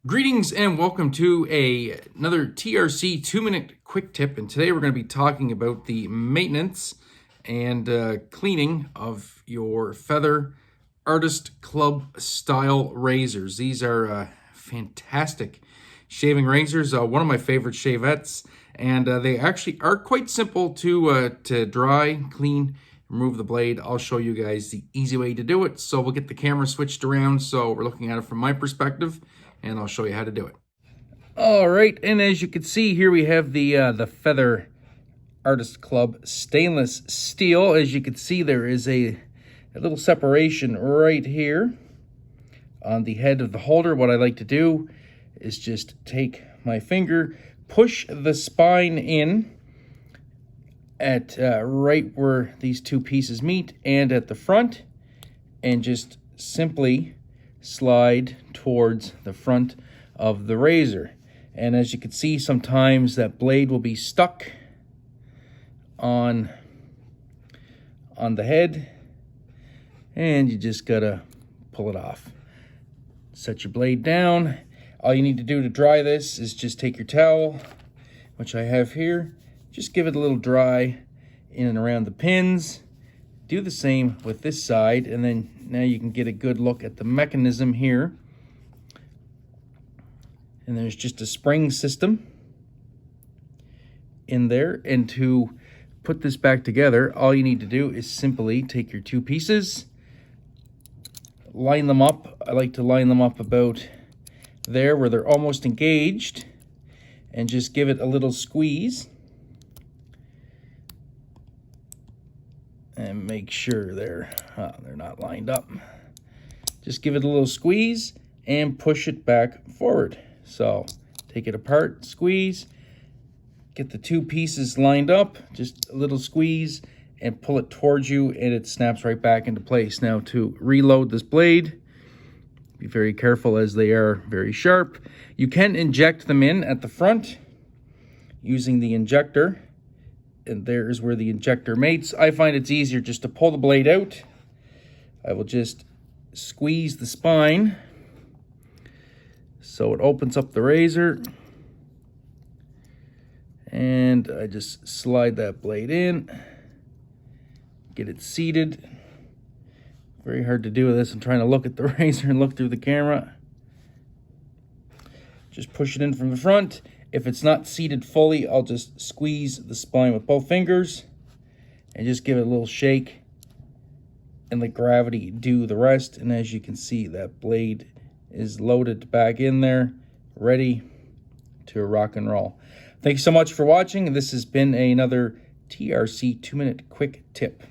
Greetings and welcome to another TRC 2-minute quick tip. And today we're going to be talking about the maintenance and cleaning of your Feather Artist Club style razors. These are fantastic shaving razors, one of my favorite Shavettes, and they actually are quite simple to dry, clean, remove the blade. I'll show you guys the easy way to do it. So we'll get the camera switched around so we're looking at it from my perspective, and I'll show you how to do it. All right, and as you can see here, we have the Feather Artist Club stainless steel. As you can see, there is a little separation right here on the head of the holder. What I like to do is just take my finger, push the spine in at right where these two pieces meet and at the front, and just simply slide towards the front of the razor. And as you can see, sometimes that blade will be stuck on the head, and you just gotta pull it off. Set your blade down. All you need to do to dry this is just take your towel, which I have here, just give it a little dry in and around the pins. Do the same with this side, and then now you can get a good look at the mechanism here. And there's just a spring system in there. And to put this back together, all you need to do is simply take your two pieces, line them up. I like to line them up about there where they're almost engaged, and just give it a little squeeze. And make sure they're not lined up. Just give it a little squeeze and push it back forward. So take it apart, squeeze, get the two pieces lined up, just a little squeeze, and pull it towards you, and it snaps right back into place. Now, to reload this blade, be very careful as they are very sharp. You can inject them in at the front using the injector, and there's where the injector mates. I find it's easier just to pull the blade out. I will just squeeze the spine so it opens up the razor, and I just slide that blade in, get it seated. Very hard to do with this. I'm trying to look at the razor and look through the camera. Just push it in from the front. If it's not seated fully, I'll just squeeze the spine with both fingers and just give it a little shake and let gravity do the rest. And as you can see, that blade is loaded back in there, ready to rock and roll. Thanks so much for watching. This has been another TRC 2-minute quick tip.